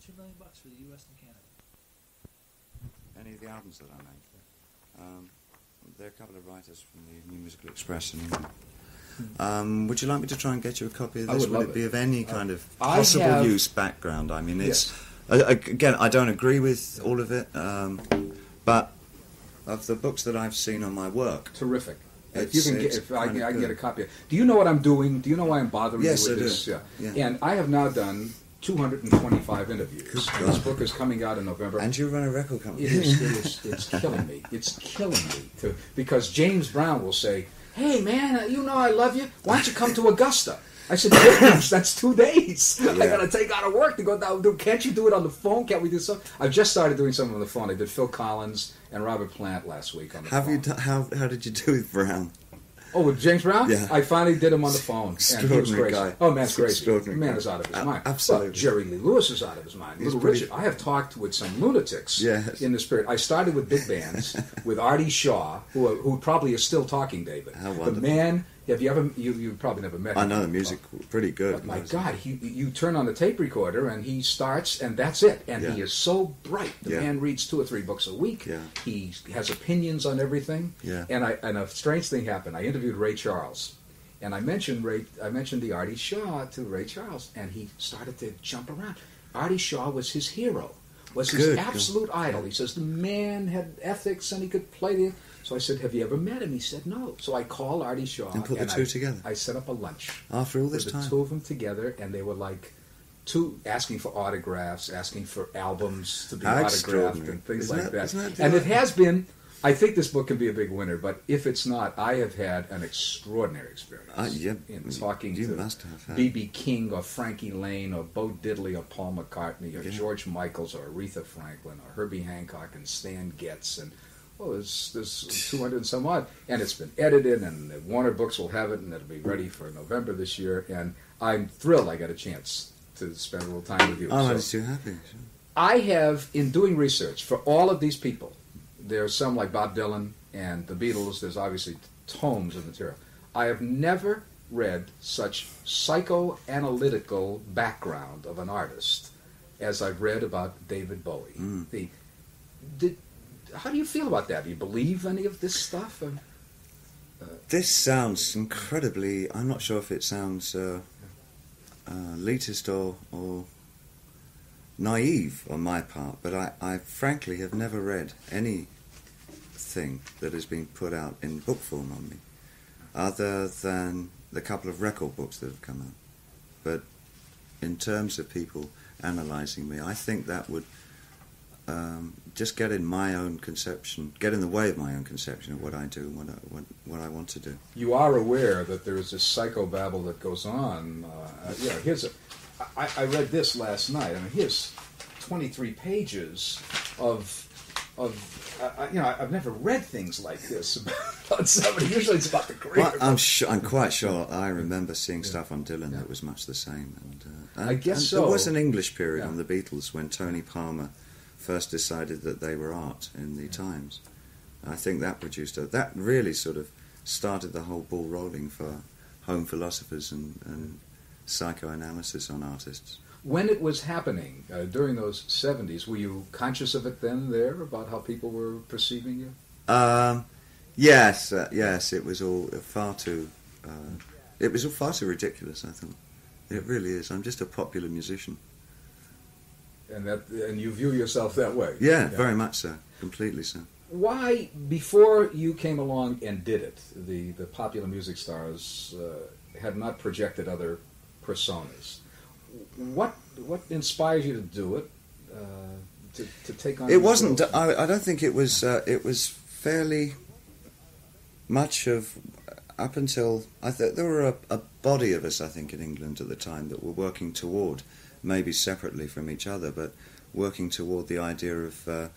$2 million for the U.S. and Canada. Any of the albums that I made. There are a couple of writers from the New Musical Express in England. Would you like me to try and get you a copy of this? Would it be of any kind of possible use background? I mean, it's again, I don't agree with all of it, but of the books that I've seen on my work, terrific. If I can get a copy. Do you know what I'm doing? Do you know why I'm bothering you with this? Yeah. And I have now done 225 interviews. And this book is coming out in November. And you run a record company. It's killing me. It's killing me. Because James Brown will say, "Hey, man, you know I love you. Why don't you come to Augusta?" I said, that's 2 days. I got to take out of work to go down. Can't you do it on the phone? Can't we do something? I've just started doing something on the phone. I did Phil Collins and Robert Plant last week on the phone. How did you do with Brown? Oh, with James Brown? Yeah. I finally did him on the phone. Extraordinary guy. Oh, man's crazy. The man is out of his mind. Absolutely. Well, Jerry Lee Lewis is out of his mind. Little Richard. I have talked with some lunatics in the spirit. I started with big bands, with Artie Shaw, who probably is still talking, David. How wonderful. The man... Have you ever? You probably never met him. I know the music pretty good. But my God, you turn on the tape recorder and he starts and that's it. And he is so bright. The man reads 2 or 3 books a week. Yeah. He has opinions on everything. Yeah. And a strange thing happened. I interviewed Ray Charles, and I mentioned the Artie Shaw to Ray Charles, and he started to jump around. Artie Shaw was his hero. Was his absolute idol. He says the man had ethics and he could play the. So I said, "Have you ever met him?" He said, "No." So I called Artie Shaw and put the two together. I set up a lunch after all this time. The two of them together, and they were like asking for autographs, asking for albums to be autographed and things like that. And it has been. I think this book can be a big winner, but if it's not, I have had an extraordinary experience in talking to B.B. King or Frankie Lane or Bo Diddley or Paul McCartney or George Michaels or Aretha Franklin or Herbie Hancock and Stan Getz and there's 200 and some odd, and it's been edited, and Warner Books will have it, and it'll be ready for November this year, and I'm thrilled I got a chance to spend a little time with you. I'm just too happy. I have, in doing research for all of these people, there's some like Bob Dylan and the Beatles, there's obviously tomes of material. I have never read such psychoanalytical background of an artist as I've read about David Bowie. How do you feel about that? Do you believe any of this stuff? This sounds incredibly... I'm not sure if it sounds elitist or naive on my part, but I frankly have never read anything that has been put out in book form on me, other than the couple of record books that have come out. But in terms of people analysing me, I think that would... just get in my own conception, get in the way of my own conception of what I do and what I want to do. You are aware that there is this psychobabble that goes on. I read this last night. I mean, here's 23 pages of I've never read things like this about somebody. Usually it's about the career. Well, I'm quite sure I remember seeing stuff on Dylan that was much the same. And I guess so. There was an English period on the Beatles when Tony Palmer first decided that they were art in the Times. I think that that really sort of started the whole ball rolling for home philosophers and psychoanalysis on artists. When it was happening, during those 70s, were you conscious of it then there, about how people were perceiving you? Yes, it was all far too ridiculous, I thought. It really is. I'm just a popular musician. And you view yourself that way? Yeah, very much so. Completely so. Why, before you came along and did it, the popular music stars had not projected other personas. What inspires you to do it? To take on? It wasn't. I don't think it was. It was fairly much of up until there were a body of us, I think, in England at the time that were working toward, maybe separately from each other, but working toward the idea of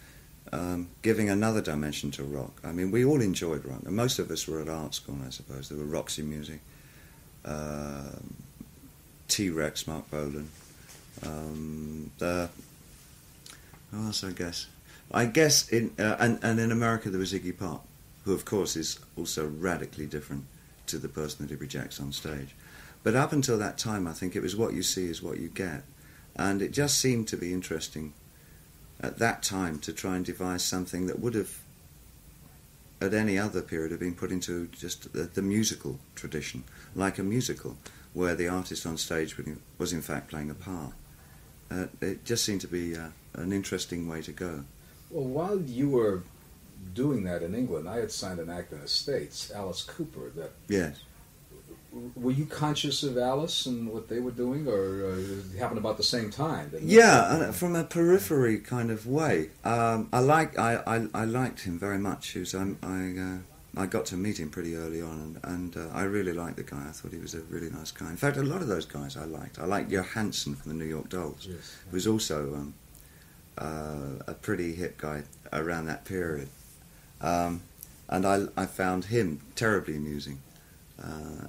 giving another dimension to rock. I mean, we all enjoyed rock, and most of us were at art school, I suppose. There were Roxy Music, T-Rex, Mark Bolan. Who else, I guess in and in America there was Ziggy Pop, who of course is also radically different to the person that he projects on stage. But up until that time, I think it was what you see is what you get. And it just seemed to be interesting at that time to try and devise something that would have, at any other period, have been put into just the musical tradition, like a musical, where the artist on stage was in fact playing a part. It just seemed to be an interesting way to go. Well, while you were doing that in England, I had signed an act in the States, Alice Cooper. Yes. Were you conscious of Alice and what they were doing, or it happened about the same time? Yeah, from a periphery kind of way. I liked him very much. I got to meet him pretty early on, and I really liked the guy. I thought he was a really nice guy. In fact, a lot of those guys I liked. I liked Johansson from the New York Dolls, yes, who was also a pretty hip guy around that period. And I found him terribly amusing.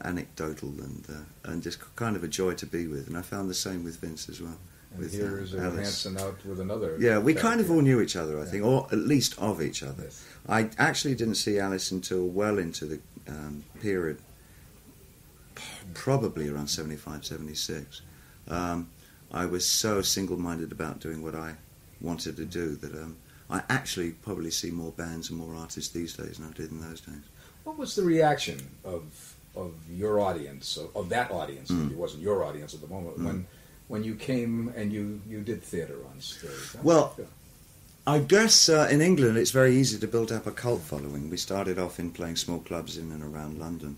Anecdotal and just kind of a joy to be with, and I found the same with Vince as well. And with here's Johansson out with another. Yeah, we kind of all knew each other, I think, or at least of each other. Yes. I actually didn't see Alice until well into the period, probably around 75, 76. I was so single-minded about doing what I wanted to do that I actually probably see more bands and more artists these days than I did in those days. What was the reaction of your audience, of that audience? It wasn't your audience at the moment, when you came and you did theatre on stage? Well, I guess in England it's very easy to build up a cult following. We started off in playing small clubs in and around London.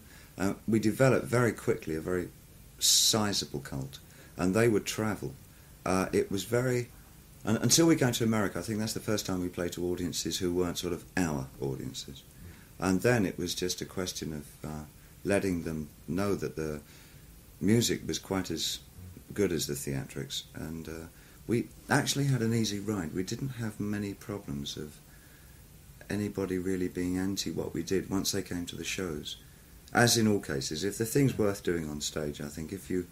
We developed very quickly a very sizable cult, and they would travel. It was very... until we came to America, I think that's the first time we played to audiences who weren't sort of our audiences. And then it was just a question of letting them know that the music was quite as good as the theatrics. And we actually had an easy ride. We didn't have many problems of anybody really being anti what we did once they came to the shows. As in all cases, if the thing's worth doing on stage, I think if you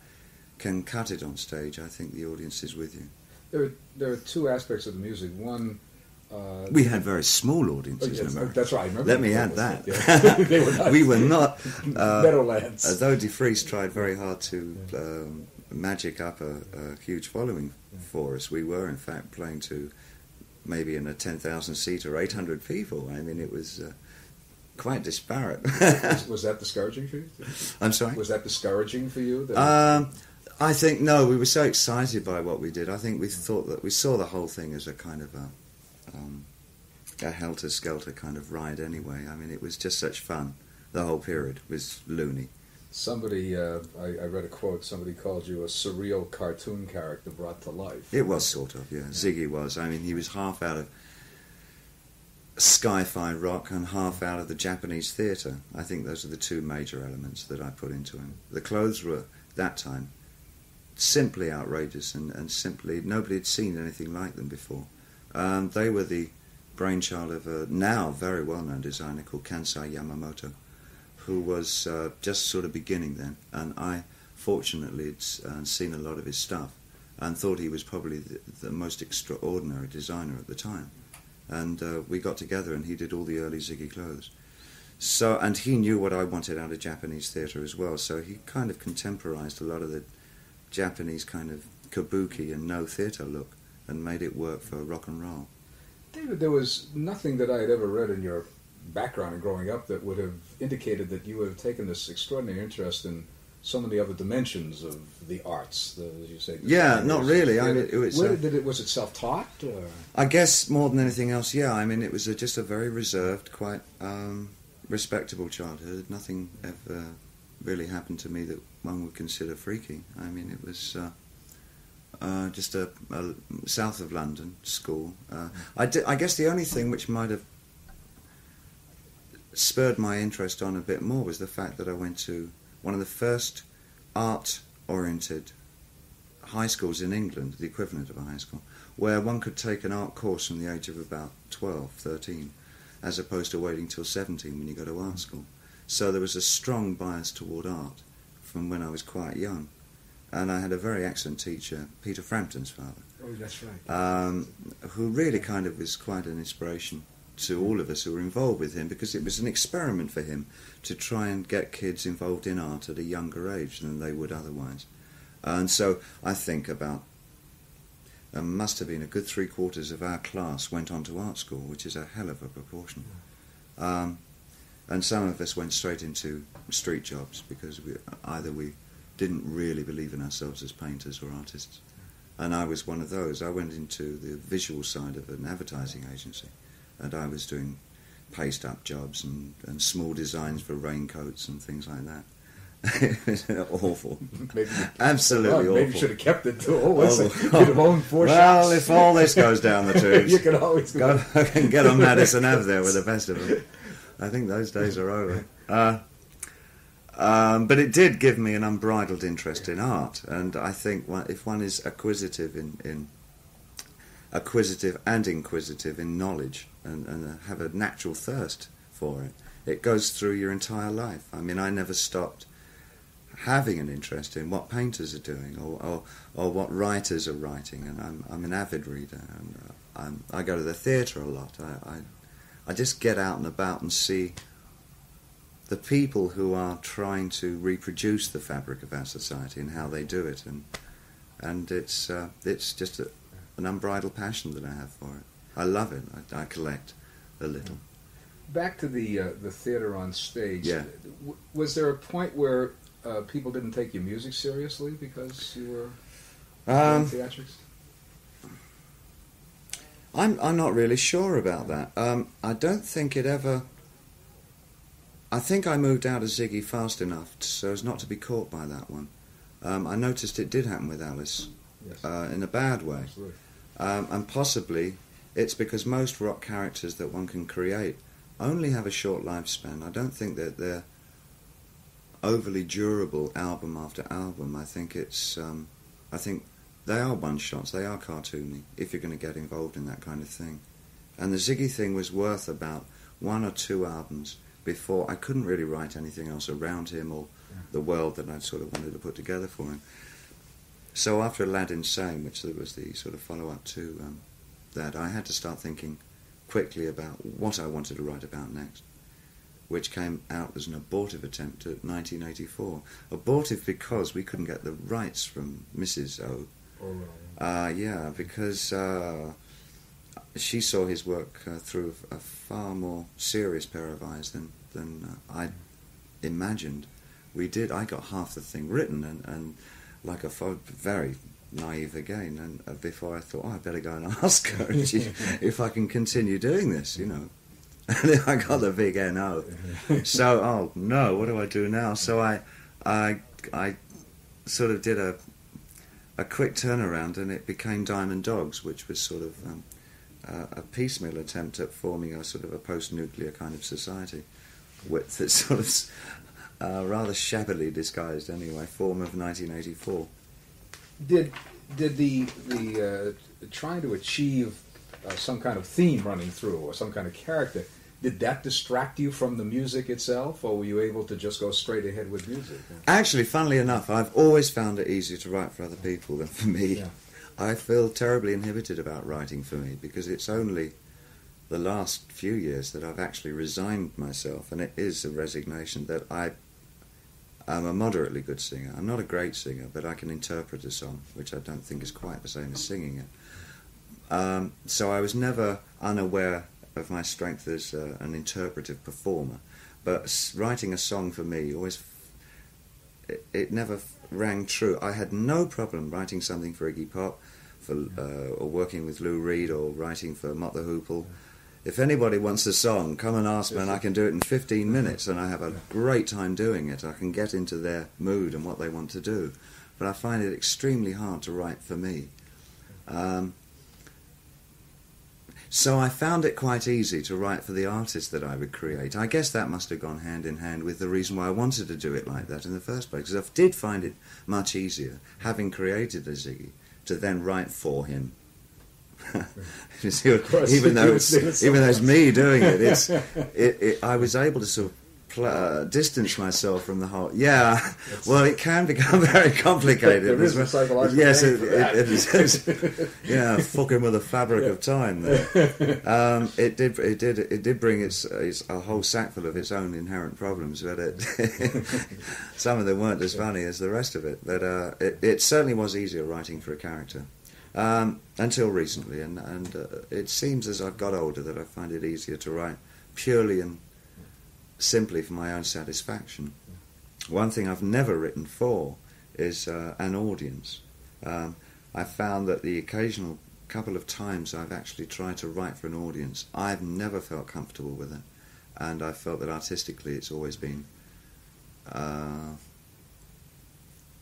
can cut it on stage, I think the audience is with you. There are two aspects of the music. One... we had very small audiences in America. That's right. Let me add that. Yeah. We were not... Meadowlands. Though DeFries tried very hard to magic up a huge following for us, we were in fact playing to maybe in a 10,000-seater, 800 people. I mean, it was quite disparate. Was that discouraging for you? I'm sorry? Was that discouraging for you? I think, no, we were so excited by what we did. I think we thought that we saw the whole thing as a kind of a helter-skelter kind of ride anyway. I mean, it was just such fun. The whole period was loony. Somebody, I read a quote, somebody called you a surreal cartoon character brought to life. It was sort of, yeah. Ziggy was. I mean, he was half out of sci-fi rock and half out of the Japanese theatre. I think those are the two major elements that I put into him. The clothes were, that time, simply outrageous and simply, nobody had seen anything like them before. They were the brainchild of a now very well-known designer called Kansai Yamamoto, who was just sort of beginning then, and I fortunately had seen a lot of his stuff and thought he was probably the most extraordinary designer at the time. And we got together and he did all the early Ziggy clothes. So, and he knew what I wanted out of Japanese theatre as well, so he kind of contemporized a lot of the Japanese kind of kabuki and no theatre look and made it work for rock and roll. David, there was nothing that I had ever read in your background and growing up that would have indicated that you would have taken this extraordinary interest in so many other dimensions of the arts, as you say. Yeah, not really. I mean, it was. Was it self-taught? I guess more than anything else, yeah. I mean, it was just a very reserved, quite respectable childhood. Nothing ever really happened to me that one would consider freaky. I mean, it was just a south of London school. I guess the only thing which might have spurred my interest on a bit more was the fact that I went to one of the first art-oriented high schools in England, the equivalent of a high school, where one could take an art course from the age of about 12, 13, as opposed to waiting till 17 when you go to art school. So there was a strong bias toward art from when I was quite young. And I had a very excellent teacher, Peter Frampton's father. Oh, that's right. Who really kind of was quite an inspiration to all of us who were involved with him, because it was an experiment for him to try and get kids involved in art at a younger age than they would otherwise. And so I think about and must have been a good 3/4 of our class went on to art school, which is a hell of a proportion. And some of us went straight into street jobs because either we didn't really believe in ourselves as painters or artists. And I was one of those. I went into the visual side of an advertising agency, and I was doing paste-up jobs and small designs for raincoats and things like that. It was awful. Absolutely awful. Maybe you should have kept it too. You'd have owned 4 shops. Well, if all this goes down the tubes, you can always go and get on Madison Ave there with the best of them. I think those days are over. But it did give me an unbridled interest in art, and I think if one is acquisitive and inquisitive in knowledge, and have a natural thirst for it, it goes through your entire life. I mean, I never stopped having an interest in what painters are doing or what writers are writing, and I'm an avid reader, and I go to the theatre a lot. I just get out and about and see the people who are trying to reproduce the fabric of our society and how they do it, and it's just an unbridled passion that I have for it. I love it. I collect a little. Back to the theatre on stage. Yeah. Was there a point where people didn't take your music seriously because you were in theatrics? I'm not really sure about that. I don't think it ever... I think I moved out of Ziggy fast enough so as not to be caught by that one. I noticed it did happen with Alice, yes. In a bad way. Absolutely. And possibly it's because most rock characters that one can create only have a short lifespan. I don't think that they're overly durable album after album. I think they are one-shots, they are cartoony, if you're going to get involved in that kind of thing. And the Ziggy thing was worth about 1 or 2 albums before I couldn't really write anything else around him or the world that I sort of wanted to put together for him. So after Aladdin Sane, which was the sort of follow-up to that, I had to start thinking quickly about what I wanted to write about next, which came out as an abortive attempt at 1984. Abortive because we couldn't get the rights from Mrs. O. Yeah, because she saw his work through a far more serious pair of eyes than I imagined. We did. I got half the thing written and like very naive again, and before I thought, I better go and ask her if I can continue doing this, you know. And then I got the big NO. So, oh no, what do I do now? So I sort of did a quick turnaround, and it became Diamond Dogs, which was sort of a piecemeal attempt at forming a sort of a post-nuclear kind of society with this sort of rather shabbily disguised, anyway, form of 1984. Did the trying to achieve some kind of theme running through or some kind of character, did that distract you from the music itself, or were you able to just go straight ahead with music? Actually, funnily enough, I've always found it easier to write for other people than for me. Yeah. I feel terribly inhibited about writing for me because it's only the last few years that I've actually resigned myself, and it is a resignation that I'm a moderately good singer. I'm not a great singer, but I can interpret a song, which I don't think is quite the same as singing it. So I was never unaware of my strength as an interpretive performer, but writing a song for me always, it never rang true. I had no problem writing something for Iggy Pop, or working with Lou Reed, or writing for Mott the Hoople. If anybody wants a song, come and ask me, and I can do it in 15 minutes, and I have a great time doing it. I can get into their mood and what they want to do. But I find it extremely hard to write for me. So I found it quite easy to write for the artist that I would create. I guess that must have gone hand in hand with the reason why I wanted to do it like that in the first place, because I did find it much easier, having created a Ziggy, to then write for him. You see, even though it's me doing it, I was able to sort of distance myself from the whole. Yeah, well, it can become very complicated. There is a psychological yes, it is. Yeah, fucking with the fabric of time. There, it did bring its a whole sackful of its own inherent problems, but some of them weren't as funny as the rest of it. But it certainly was easier writing for a character. until recently, and it seems as I've got older that I find it easier to write purely and simply for my own satisfaction. One thing I've never written for is an audience. I found that the occasional couple of times I've actually tried to write for an audience, I've never felt comfortable with it, and I felt that artistically it's always been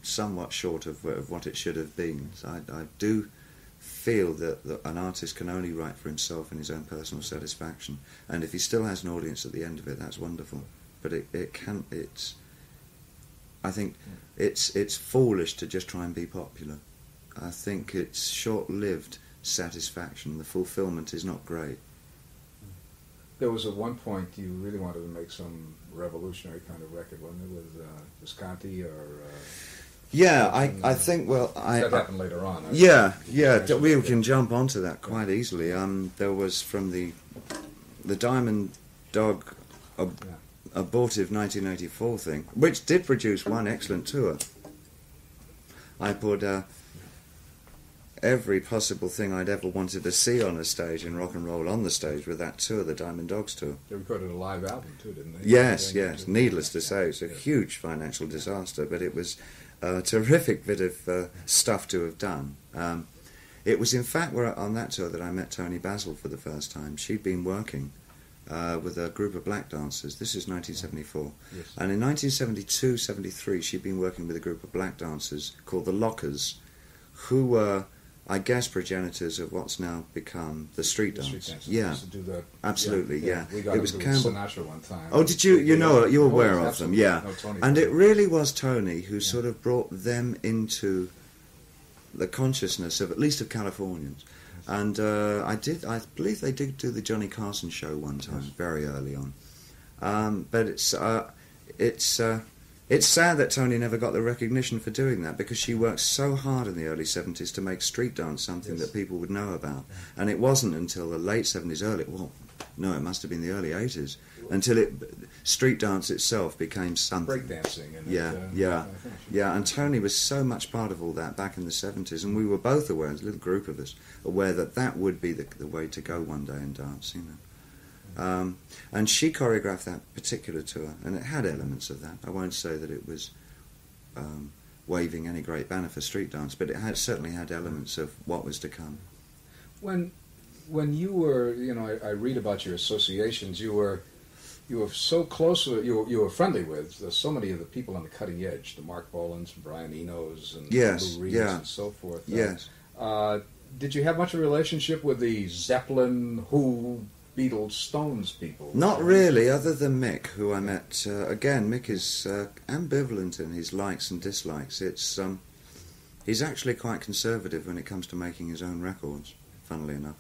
somewhat short of what it should have been. So I do feel that an artist can only write for himself and his own personal satisfaction, and if he still has an audience at the end of it, that's wonderful. But I think it's foolish to just try and be popular. I think it's short-lived satisfaction. The fulfillment is not great. There was at one point you really wanted to make some revolutionary kind of record, wasn't it, with Visconti or... Yeah, I think, well... that happened later on. Yeah, we can jump onto that quite easily. There was from the Diamond Dog abortive 1984 thing, which did produce one excellent tour. I put every possible thing I'd ever wanted to see on a stage in rock and roll on the stage with that tour, the Diamond Dogs tour. They recorded a live album too, didn't they? Yes. Needless to say, it's a huge financial disaster, but it was a terrific bit of stuff to have done. It was in fact on that tour that I met Tony Basil for the first time. She'd been working with a group of black dancers. This is 1974. Yes. And in 1972-73 she'd been working with a group of black dancers called the Lockers, who were, I guess, progenitors of what's now become the street dance. Yeah, absolutely. Yeah. We got it was Campbell Sinatra one time. Oh, did you? You're aware of them? Yeah. No, Tony and it really was Tony who sort of brought them into the consciousness of at least of Californians. And I believe they did do the Johnny Carson show one time, very early on. But it's sad that Tony never got the recognition for doing that, because she worked so hard in the early 70s to make street dance something that people would know about. And it wasn't until the late 70s, it must have been the early 80s, until street dance itself became something. Breakdancing. Yeah, and Tony was so much part of all that back in the 70s, and we were both aware, a little group of us, aware that would be the way to go one day in dance, and she choreographed that particular tour, and it had elements of that. I won't say that it was waving any great banner for street dance, but it certainly had elements of what was to come. When you were, I read about your associations. You were so close. You were friendly with so many of the people on the cutting edge, the Mark Bolins, Brian Enos, and Lou Reed, and so forth. Yes. Did you have much of a relationship with the Zeppelin, Who, Beatles, Stones people? Not really, other than Mick, who I met. Again, Mick is ambivalent in his likes and dislikes. He's actually quite conservative when it comes to making his own records, funnily enough.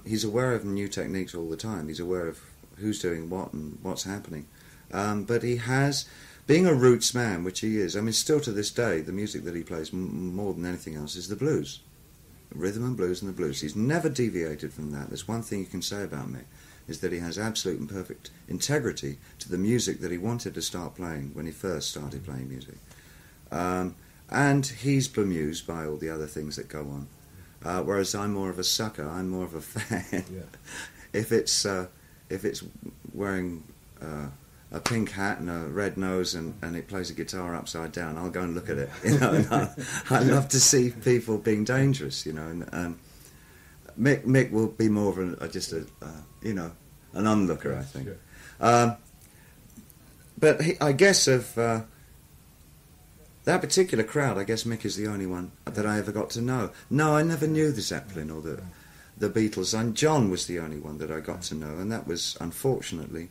He's aware of new techniques all the time. He's aware of who's doing what and what's happening. But he has, being a roots man, which he is, still to this day, the music that he plays more than anything else is the blues. Rhythm and blues and the blues. He's never deviated from that. There's one thing you can say about Mick, is that he has absolute and perfect integrity to the music that he wanted to start playing when he first started playing music. And he's bemused by all the other things that go on. Whereas I'm more of a sucker, I'm more of a fan. Yeah. If it's wearing a pink hat and a red nose and it plays a guitar upside down, I'll go and look at it. I love to see people being dangerous, and Mick will be more of an onlooker, I think. Sure. But I guess of that particular crowd, I guess Mick is the only one that I ever got to know. No, I never knew the Zeppelin or the Beatles, and John was the only one that I got to know, and that was unfortunately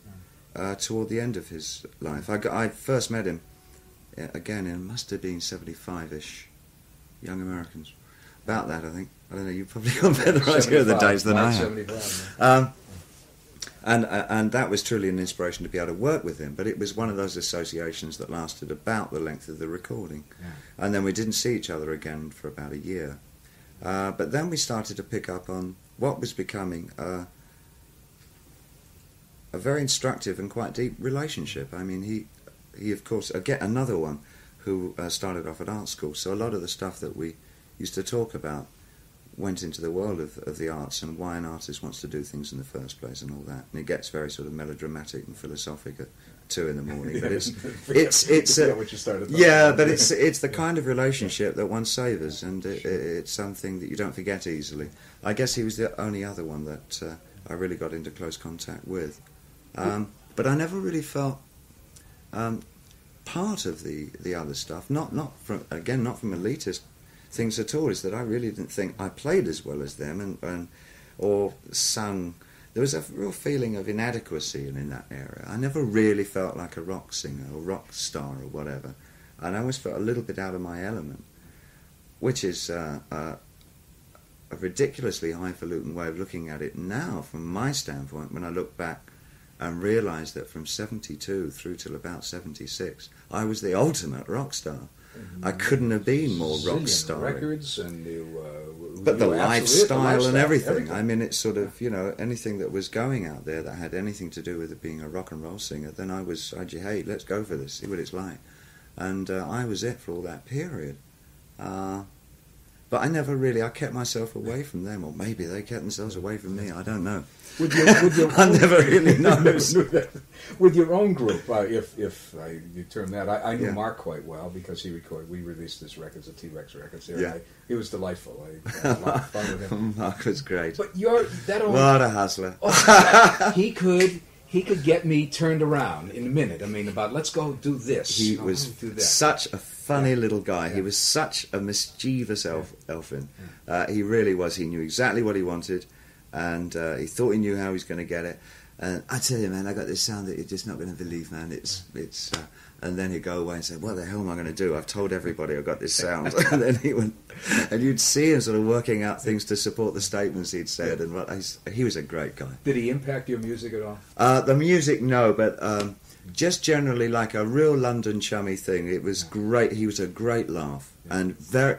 toward the end of his life. I first met him again in, must have been 75-ish, Young Americans, about that, I think. I don't know, you've probably got a better idea of the days than I have. And that was truly an inspiration to be able to work with him, but it was one of those associations that lasted about the length of the recording. Yeah. And then we didn't see each other again for about a year. But then we started to pick up on what was becoming a very instructive and quite deep relationship. He of course, again, another one who started off at art school, so a lot of the stuff that we used to talk about went into the world of the arts and why an artist wants to do things in the first place and all that. And it gets very sort of melodramatic and philosophic at 2 in the morning. But it's what you started but it's the kind of relationship that one savours, and it's something that you don't forget easily. I guess he was the only other one that I really got into close contact with. But I never really felt part of the other stuff. Not from elitist things at all. Is that I really didn't think I played as well as them, and or sung. There was a real feeling of inadequacy in that area. I never really felt like a rock singer or rock star or whatever, and I always felt a little bit out of my element, which is a ridiculously highfalutin way of looking at it now from my standpoint when I look back and realise that from 72 through till about 76 I was the ultimate rock star. I couldn't have been more rock star. Records and but the lifestyle and everything. I mean, it's sort of, you know, anything that was going out there that had anything to do with it being a rock and roll singer, then I'd say, hey, let's go for this, see what it's like. And I was it for all that period. But I kept myself away from them, or maybe they kept themselves away from me, I don't know. With your I never really know. With your own group, if you term that, I knew Mark quite well because we released his records, the T-Rex records there. Yeah. He was delightful. I had a lot of fun with him. Mark was great. But what a hustler. He could get me turned around in a minute. I mean, let's go do this. He was such a funny little guy. Yeah. He was such a mischievous elfin. He really was. He knew exactly what he wanted, and he thought he knew how he was going to get it. And I tell you, man, I got this sound that you're just not going to believe, man. It's and then he'd go away and say, what the hell am I going to do? I've told everybody I've got this sound. And then he went, and you'd see him sort of working out things to support the statements he'd said. And he was a great guy. Did he impact your music at all? The music, no, but just generally like a real London chummy thing. It was great. He was a great laugh, and very.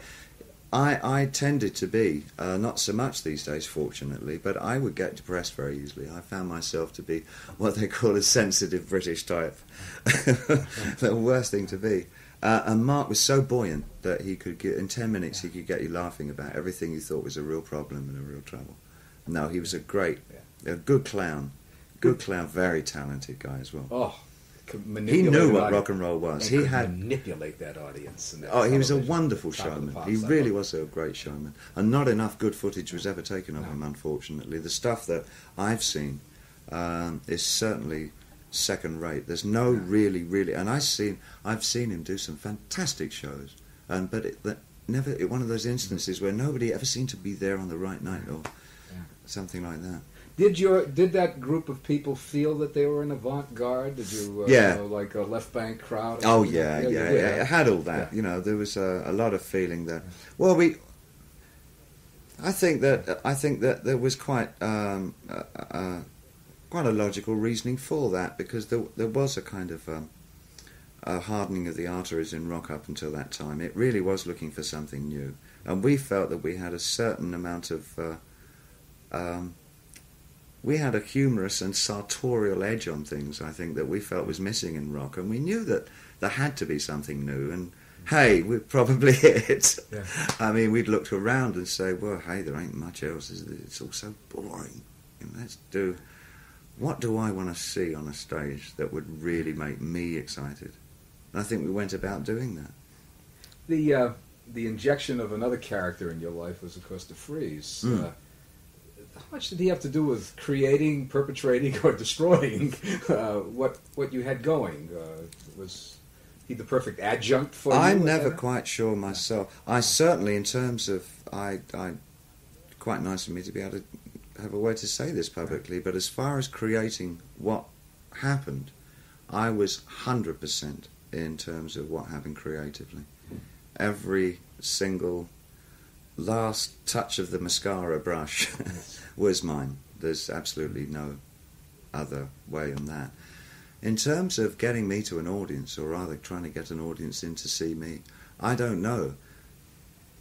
I tended to be, not so much these days, fortunately, but I would get depressed very easily. I found myself to be what they call a sensitive British type. The worst thing to be. And Mark was so buoyant that he could in 10 minutes he could get you laughing about everything you thought was a real problem and a real trouble. No, he was a good clown. Good clown, very talented guy as well. Oh. He knew what rock and roll was. He had manipulate that audience. He was a wonderful showman. He really was a great showman, and not enough good footage was ever taken of him. Unfortunately, the stuff that I've seen is certainly second rate. There's no really, and I've seen him do some fantastic shows, but never one of those instances where nobody ever seemed to be there on the right night or something like that. Did that group of people feel that they were an avant-garde? Did you like a left bank crowd? Oh yeah. It had all that. Yeah. You know, there was a lot of feeling there. Well, I think that there was quite a logical reasoning for that, because there was a kind of a hardening of the arteries in rock up until that time. It really was looking for something new, and we felt that we had a certain amount of we had a humorous and sartorial edge on things, I think, that we felt was missing in rock, and we knew that there had to be something new, and hey, we're probably it. Yeah. I mean, we'd look around and say, well, hey, there ain't much else, it's all so boring. What do I want to see on a stage that would really make me excited? And I think we went about doing that. The injection of another character in your life was, of course, the Freeze. How much did he have to do with creating, perpetrating, or destroying what you had going? Was he the perfect adjunct for you? I'm never quite sure myself. I certainly, in terms of, quite nice for me to be able to have a way to say this publicly, but as far as creating what happened, I was 100% in terms of what happened creatively. Every single last touch of the mascara brush was mine. There's absolutely no other way on that. In terms of getting me to an audience, or rather trying to get an audience in to see me, I don't know.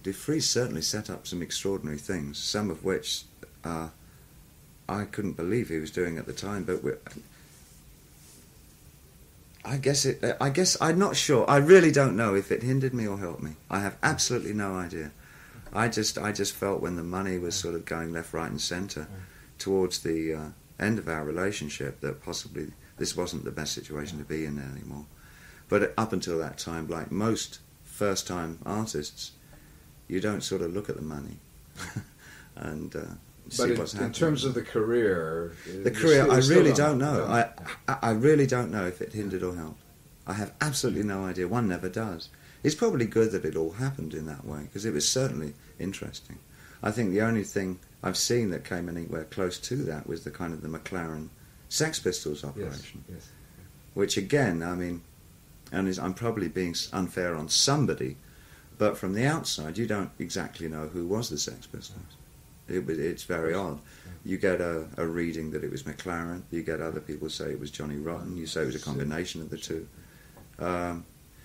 De Vries certainly set up some extraordinary things, some of which I couldn't believe he was doing at the time, but I guess I'm not sure. I really don't know if it hindered me or helped me. I have absolutely no idea. I just felt when the money was sort of going left, right, and centre towards the end of our relationship that possibly this wasn't the best situation to be in anymore. But up until that time, like most first-time artists, you don't sort of look at the money and see what's happening. In terms of the career, I really don't know. I really don't know if it hindered or helped. I have absolutely no idea. One never does. It's probably good that it all happened in that way, because it was certainly interesting. I think the only thing I've seen that came anywhere close to that was the kind of the McLaren Sex Pistols operation. Yes. Which again, I mean, I'm probably being unfair on somebody, but from the outside you don't exactly know who was the Sex Pistols. It's very odd. You get a reading that it was McLaren, you get other people say it was Johnny Rotten, you say it was a combination of the two.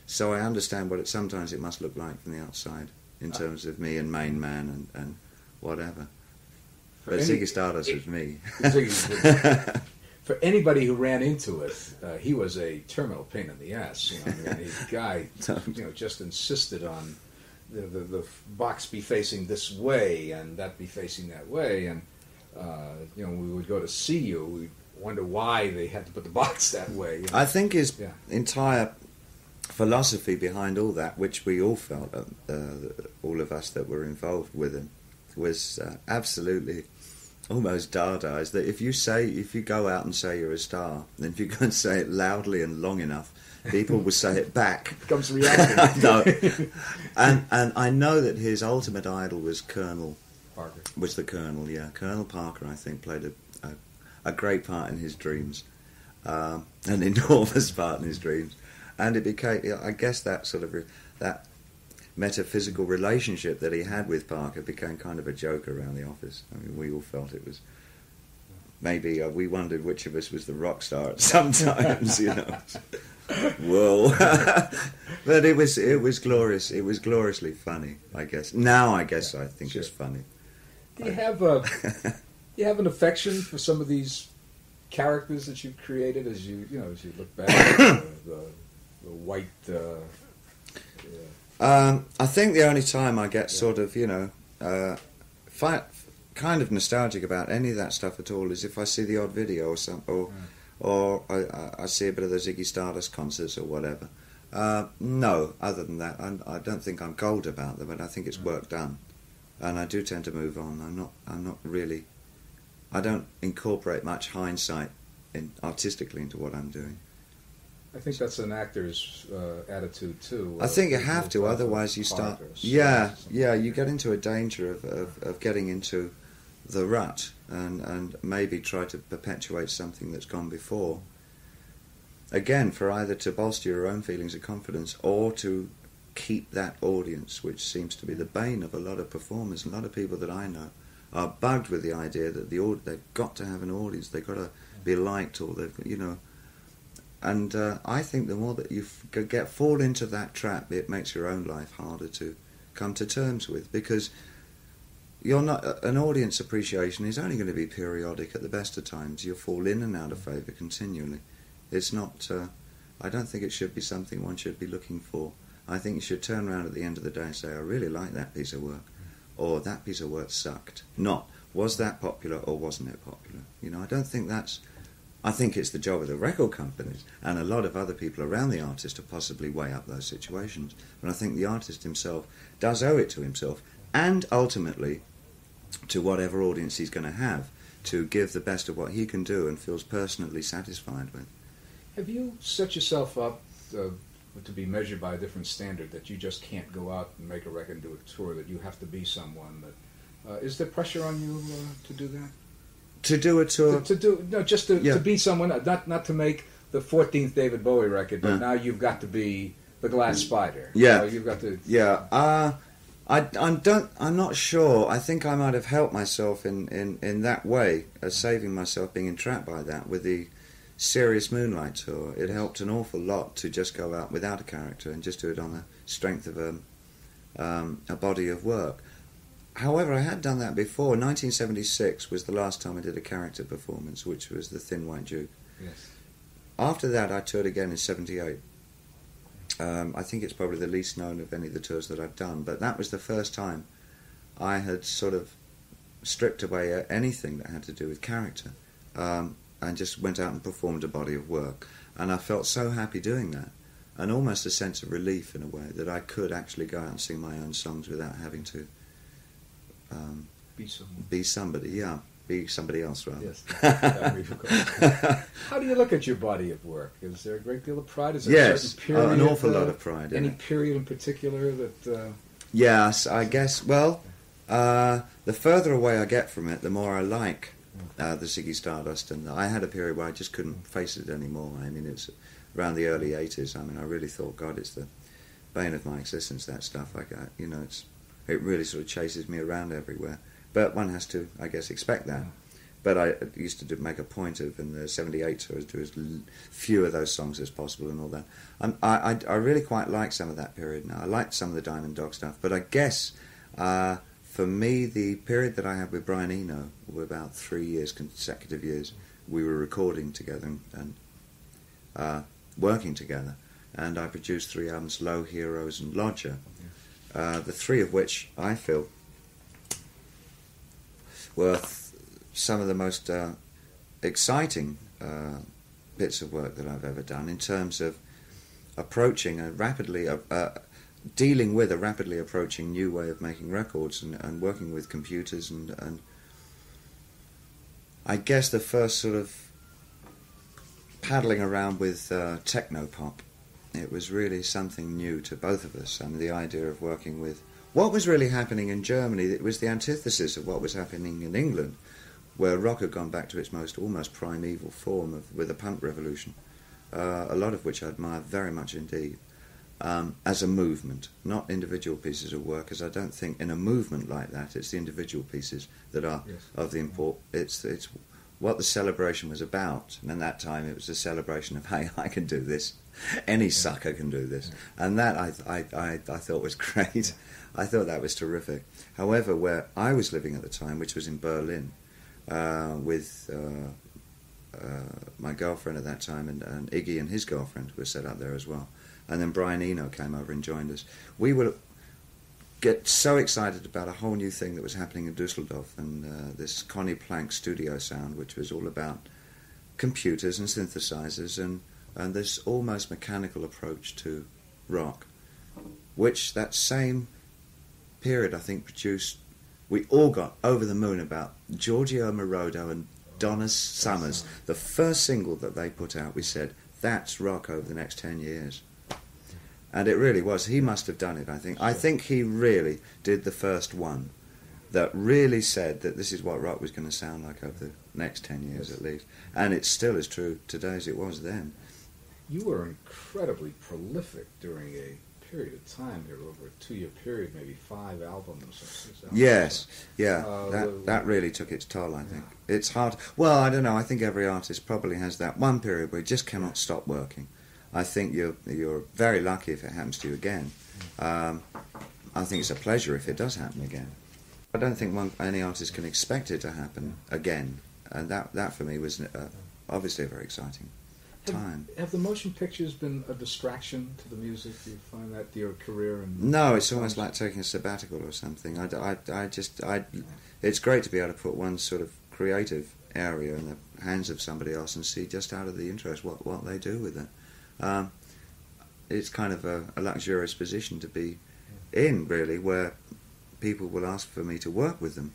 So I understand sometimes it must look like from the outside in terms of me and Main Man and whatever. But Ziggy Stardust was me. For anybody who ran into it, he was a terminal pain in the ass. You know, I mean, the guy, just insisted on the box be facing this way and that be facing that way, and we would go to see you. We'd wonder why they had to put the box that way. You know? I think his entire philosophy behind all that, which we all felt, all of us that were involved with him, was absolutely almost Dadaist. That if you go out and say you're a star, then if you go and say it loudly and long enough, people will say it back. Becomes reaction. I know. And I know that his ultimate idol was Colonel Parker. Was the Colonel, yeah. Colonel Parker, I think, played a great part in his dreams, an enormous part in his dreams. And it became, I guess, that sort of that metaphysical relationship that he had with Parker became kind of a joke around the office. I mean, we all felt it was. Maybe we wondered which of us was the rock star at sometimes, you know. Whoa! But it was glorious. It was gloriously funny, I guess. Now, I guess I think it's funny. Do you have an affection for some of these characters that you've created as you look back at the white? I think the only time I get sort of kind of nostalgic about any of that stuff at all is if I see the odd video or something, or I see a bit of the Ziggy Stardust concerts or whatever. No, other than that, I don't think I'm cold about them, but I think it's work done, and I do tend to move on. I'm not really. I don't incorporate much hindsight artistically into what I'm doing. I think that's an actor's attitude too. I think you have to, otherwise you start. Yeah, you get into a danger of getting into the rut and maybe try to perpetuate something that's gone before. Again, for either to bolster your own feelings of confidence or to keep that audience, which seems to be the bane of a lot of performers. A lot of people that I know are bugged with the idea that they've got to have an audience, they've got to be liked, or And I think the more that you fall into that trap, it makes your own life harder to come to terms with, because you're not an audience appreciation is only going to be periodic. At the best of times, you'll fall in and out of favour continually. It's not. I don't think it should be something one should be looking for. I think you should turn around at the end of the day and say, I really like that piece of work, or that piece of work sucked. Not, was that popular or wasn't it popular? I don't think that's. I think it's the job of the record companies and a lot of other people around the artist to possibly weigh up those situations. But I think the artist himself does owe it to himself and ultimately to whatever audience he's going to have to give the best of what he can do and feels personally satisfied with. Have you set yourself up to be measured by a different standard, that you just can't go out and make a record and do a tour, that you have to be someone that... is there pressure on you to do that? To do a tour? To be someone, not to make the 14th David Bowie record, but now you've got to be the Glass Spider. Yeah. You've got to... Yeah. I'm not sure. I think I might have helped myself in that way, saving myself being entrapped by that with the Serious Moonlight tour. It helped an awful lot to just go out without a character and just do it on the strength of a body of work. However, I had done that before. 1976 was the last time I did a character performance, which was the Thin White Duke. Yes. After that, I toured again in 78. I think it's probably the least known of any of the tours that I've done, but that was the first time I had sort of stripped away anything that had to do with character, and just went out and performed a body of work. And I felt so happy doing that, and almost a sense of relief in a way that I could actually go out and sing my own songs without having to be somebody. Yeah, be somebody else rather. Yes. How do you look at your body of work? Is there a great deal of pride? Is there yes, a certain period, an awful lot of pride. Any period in particular that? Yes, I guess. Well, the further away I get from it, the more I like the Ziggy Stardust. And I had a period where I just couldn't face it anymore. I mean, it's around the early '80s. I mean, I really thought, God, it's the bane of my existence. That stuff. It really sort of chases me around everywhere. But one has to, I guess, expect that. But I used to make a point of, in the '78 tours, do as few of those songs as possible and all that. I really quite like some of that period now. I liked some of the Diamond Dog stuff. But I guess, for me, the period that I had with Brian Eno were about 3 years, consecutive years. We were recording together and working together. And I produced 3 albums, Low, Heroes and Lodger. The 3 of which I feel were some of the most exciting bits of work that I've ever done in terms of approaching a rapidly, dealing with a rapidly approaching new way of making records and working with computers and I guess the first sort of paddling around with techno-pop. It was really something new to both of us. I mean, the idea of working with what was really happening in Germany, it was the antithesis of what was happening in England, where rock had gone back to its almost primeval form with the punk revolution, a lot of which I admire very much indeed, as a movement, not individual pieces of work, as I don't think in a movement like that it's the individual pieces that are of the import. It's what the celebration was about, and at that time it was a celebration of, hey, I can do this, any sucker can do this, and that I thought was great. I thought that was terrific. However, where I was living at the time, which was in Berlin, with my girlfriend at that time, and Iggy and his girlfriend were set up there as well. And then Brian Eno came over and joined us. We would get so excited about a whole new thing that was happening in Dusseldorf, and this Connie Plank studio sound, which was all about computers and synthesizers and this almost mechanical approach to rock, which that same period I think produced. We all got over the moon about Giorgio Moroder and Donna Summers. The first single that they put out, we said, that's rock over the next 10 years. And it really was. He must have done it, I think. I think he really did the first one that really said that this is what rock was going to sound like over the next 10 years at least. And it's still as true today as it was then. You were incredibly prolific during a period of time here, over a 2-year period, maybe 5 albums or 6 albums. Yes, yeah, that really took its toll, I think. It's hard. Well, I don't know, I think every artist probably has that one period where you just cannot stop working. I think you're very lucky if it happens to you again. I think it's a pleasure if it does happen again. I don't think any artist can expect it to happen again, and that for me was obviously a very exciting time. Have the motion pictures been a distraction to the music? Do you find that to your career? No, it's almost like taking a sabbatical or something. It's great to be able to put one sort of creative area in the hands of somebody else and see just out of the interest what they do with it. It's kind of a luxurious position to be in, really, where people will ask for me to work with them.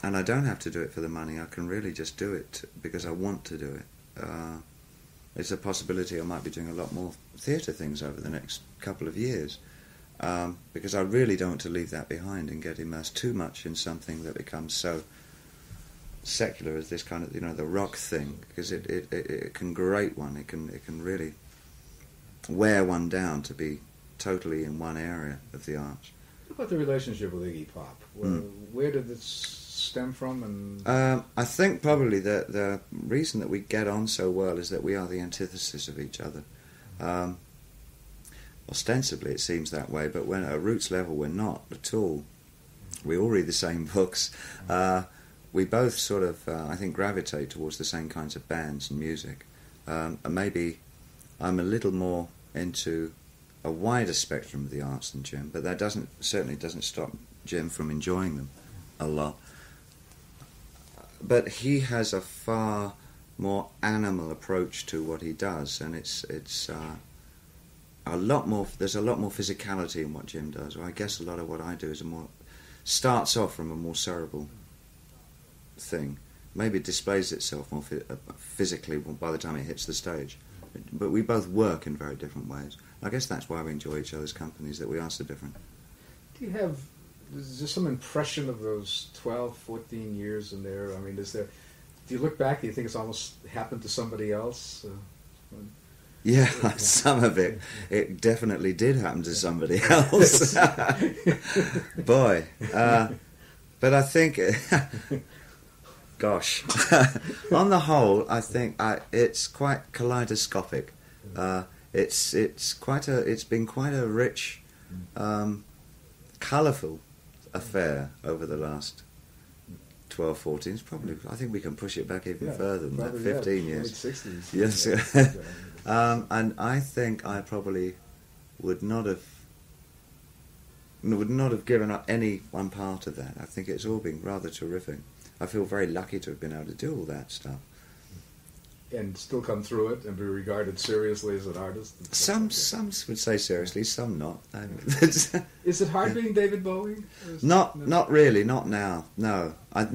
And I don't have to do it for the money. I can really just do it because I want to do it. It's a possibility I might be doing a lot more theatre things over the next couple of years, because I really don't want to leave that behind and get immersed too much in something that becomes so secular as this kind of, the rock thing, because it can grate one. It can really wear one down to be totally in one area of the arts. What about the relationship with Iggy Pop? Where did this stem from? And I think probably the reason that we get on so well is that we are the antithesis of each other. Ostensibly it seems that way, but when at a roots level we're not at all. We all read the same books. We both sort of, I think, gravitate towards the same kinds of bands and music. And maybe I'm a little more into a wider spectrum of the arts than Jim, but that certainly doesn't stop Jim from enjoying them a lot. But he has a far more animal approach to what he does, and it's a lot more. There's a lot more physicality in what Jim does. Or I guess a lot of what I do is starts off from a more cerebral thing. Maybe it displays itself more physically by the time it hits the stage. But we both work in very different ways. I guess that's why we enjoy each other's companies, that we are so different. Do you have, is there some impression of those 12, 14 years in there? I mean, do you look back, do you think it's almost happened to somebody else? Yeah, some of it definitely did happen to somebody else. Boy. But I think, gosh, on the whole, I think it's quite kaleidoscopic. It's been quite a rich, colourful affair over the last 12, 14. It's probably, I think we can push it back even further than that, 15 years. Mid-60s. Yes. And I think I probably would not have given up any one part of that. I think it's all been rather terrific. I feel very lucky to have been able to do all that stuff. And still come through it and be regarded seriously as an artist? Some would say seriously, some not. Is it hard being David Bowie? Not really, not now. No, I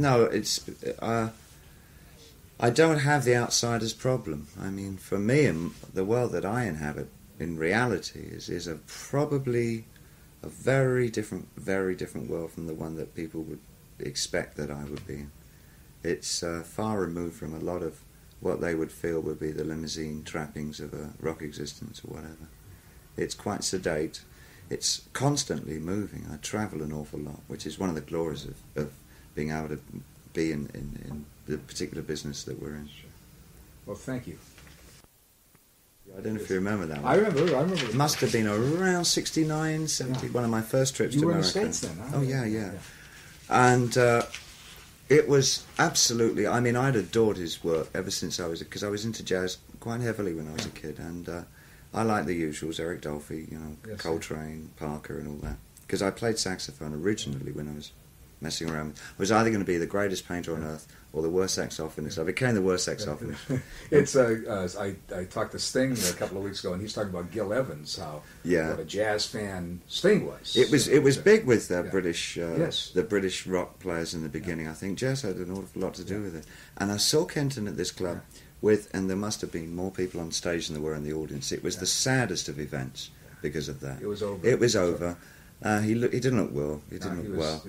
don't have the outsider's problem. I mean, for me, and the world that I inhabit in reality is probably a very different world from the one that people would expect that I would be in. It's far removed from a lot of what they would feel would be the limousine trappings of a rock existence or whatever. It's quite sedate. It's constantly moving. I travel an awful lot, which is one of the glories of being able to be in the particular business that we're in. Well, thank you. I don't know if you remember that one. I remember. It must have been around 69, 70, one of my first trips to America. You were in the States then, huh? Oh, yeah. And it was absolutely, I mean, I'd adored his work ever since because I was into jazz quite heavily when I was a kid, and I like the usuals, Eric Dolphy, Coltrane, Parker and all that, because I played saxophone originally when I was messing around. I was either going to be the greatest painter on earth or the worst saxophonist. I became the worst saxophonist. It's I talked to Sting a couple of weeks ago, and he's talking about Gil Evans, what a jazz fan Sting was. It was big with the British yes. the British rock players in the beginning. I think jazz had an awful lot to do with it. And I saw Kenton at this club and there must have been more people on stage than there were in the audience. It was the saddest of events because of that. It was over. It was over. He didn't look well. He didn't look well.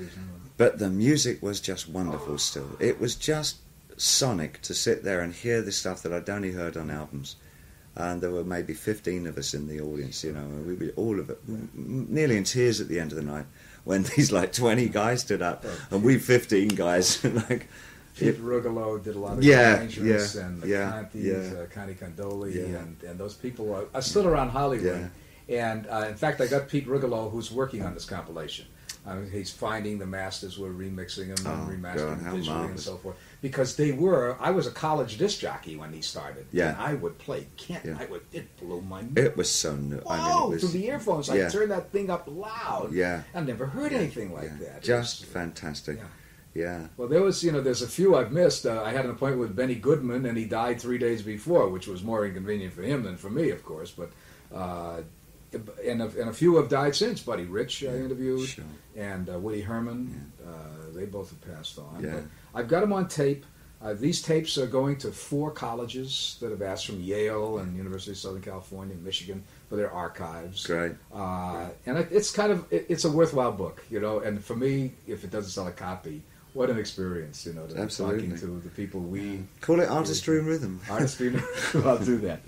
But the music was just wonderful still. It was just sonic to sit there and hear the stuff that I'd only heard on albums. And there were maybe 15 of us in the audience, and we were all of it, nearly in tears at the end of the night, when these 20 guys stood up, and we 15 guys, Pete Rugolo did a lot of arrangements, and the Contis, Connie Condoli, and those people I stood around Hollywood. And in fact, I got Pete Rugolo, who's working on this compilation. He's finding the masters, we're remixing them and remastering them visually and so forth. Because I was a college disc jockey when he started. Yeah. And I would play Kent. It blew my mind. It was so new. Through the earphones. I turned that thing up loud. Yeah. I've never heard anything like that. Just fantastic. Yeah. Well, there's a few I've missed. I had an appointment with Benny Goodman, and he died 3 days before, which was more inconvenient for him than for me, of course. But and a few have died since. Buddy Rich I interviewed, and Woody Herman. They both have passed on. Yeah. But I've got them on tape. These tapes are going to 4 colleges that have asked from Yale and University of Southern California, Michigan, for their archives. Great. And it's a worthwhile book, And for me, if it doesn't sell a copy, what an experience, to be talking to the people we call it artistry and rhythm. Artistry and rhythm. I'll do that.